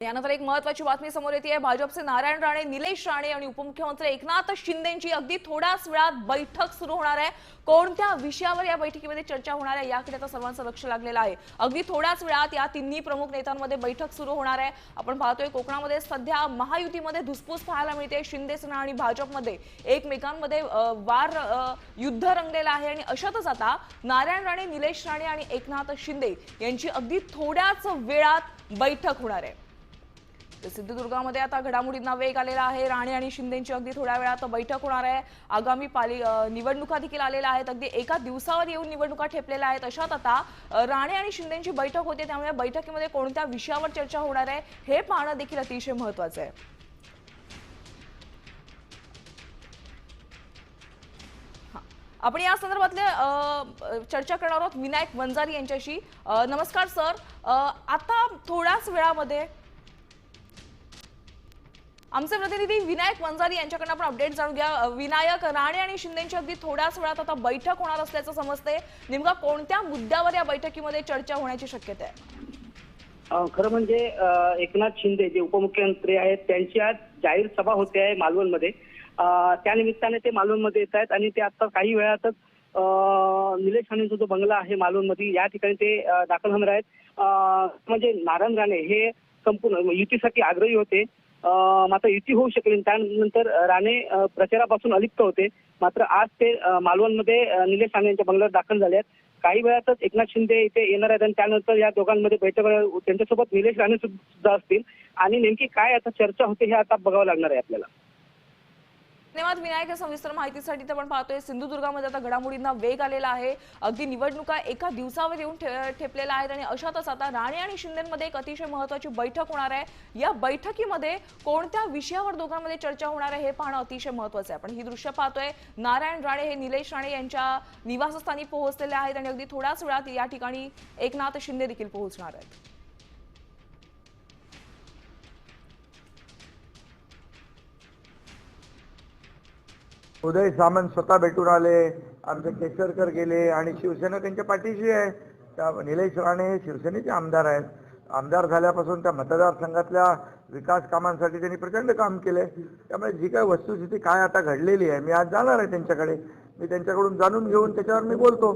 यानंतर एक महत्त्वाची बातमी समोर येते आहे। भाजपचे नारायण राणे, निलेश राणे आणि उपमुख्यमंत्री एकनाथ शिंदेंची अगदी थोड्याच वेळात बैठक सुरू होणार आहे। कोणत्या विषयावर या बैठकीमध्ये चर्चा होणार आहे याकडे आता सर्वांचं लक्ष लागलेलं आहे। अगदी थोड्याच वेळात या तिन्ही प्रमुख नेत्यांमध्ये बैठक सुरू होणार आहे। आपण पाहतोय कोकणामध्ये सध्या महायुतीमध्ये धुसफूस पाहायला मिळते। शिंदे सेना आणि भाजपमध्ये एकमेकांमध्ये वार युद्ध रंगलेलं आहे आणि अशातच आता नारायण राणे, निलेश राणे आणि एकनाथ शिंदे यांची अगदी थोड्याच वेळात बैठक होणार आहे। सिंधुदुर्गामध्ये आता घडामोडींना वेग आलेला आहे। राणे आणि शिंदेंची अगदी थोड्या वेळात बैठक होणार आहे। आगामी निवडणुका देखील आलेल्या आहेत। अगदी एका दिवसावर येऊन निवडणुका ठेपलेल्या आहेत। अशात आता राणे आणि शिंदेंची बैठक होते, त्यामुळे बैठकीमध्ये कोणत्या विषयावर चर्चा होणार आहे हे पाहणं देखील अतिशय महत्त्वाचं आहे। आपण या संदर्भातले चर्चा करणार आहोत विनायक वंजारी यांच्याशी। नमस्कार सर, आता थोड्याच वेळामध्ये आमचे प्रतिनिधी विनायक वंजारी यांच्याकडून आपण अपडेट जाणून घ्या। विनायक, राणे आणि शिंदेंची अगदी थोड्याच वेळात आता बैठक होणार असल्याचं समजते। नेमका कोणत्या मुद्द्यावर या बैठकीमध्ये चर्चा होण्याची शक्यता आहे? खरं म्हणजे एकनाथ शिंदे जे उपमुख्यमंत्री आहेत त्यांची आज जाहीर सभा होते आहे मालवणमध्ये। त्या निमित्ताने ते मालवणमध्ये येत आहेत आणि ते आता काही वेळातच निलेश राणेंचा जो बंगला आहे मालवणमध्ये या ठिकाणी ते दाखल होणार आहेत। म्हणजे नारायण राणे हे संपूर्ण युतीसाठी आग्रही होते, मात्र युती होऊ शकली। त्यानंतर राणे प्रचारापासून अलिप्त होते, मात्र आज ते मालवणमध्ये निलेश राणे यांच्या बंगल्यावर दाखल झाले आहेत। काही वेळातच एकनाथ शिंदे इथे येणार आहेत आणि त्यानंतर या दोघांमध्ये बैठक त्यांच्यासोबत निलेश राणे सुद्धा असतील आणि नेमकी काय आता चर्चा होते हे आता बघावं लागणार आहे आपल्याला। धन्यवाद विनायक, सविस्तर माहितीसाठी। आपण पाहतोय सिंधुदुर्गामध्ये आता घडामोडींना वेग आलेला आहे। अगदी निवडणुका एका दिवसावर येऊन ठेपलेल्या आहेत आणि अशातच आता राणे आणि शिंदेंमध्ये एक अतिशय महत्त्वाची बैठक होणार आहे। या बैठकीमध्ये कोणत्या विषयावर दोघांमध्ये चर्चा होणार आहे हे पाहणं अतिशय महत्त्वाचं आहे। आपण ही दृश्य पाहतोय, नारायण राणे हे निलेश राणे यांच्या निवासस्थानी पोहोचलेले आहेत आणि अगदी थोड्याच वेळात या ठिकाणी एकनाथ शिंदे देखील पोहोचणार आहेत। उदय सामंत स्वतः भेटून आले, आमचे केसरकर गेले आणि शिवसेना त्यांच्या पाठीशी आहे। त्या निलेश राणे हे शिवसेनेचे आमदार आहेत। आमदार झाल्यापासून त्या मतदारसंघातल्या विकास कामांसाठी त्यांनी प्रचंड काम केले। त्यामुळे जी काही वस्तुस्थिती काय आता घडलेली आहे, मी आज जाणार आहे त्यांच्याकडे, मी त्यांच्याकडून जाणून घेऊन त्याच्यावर मी बोलतो।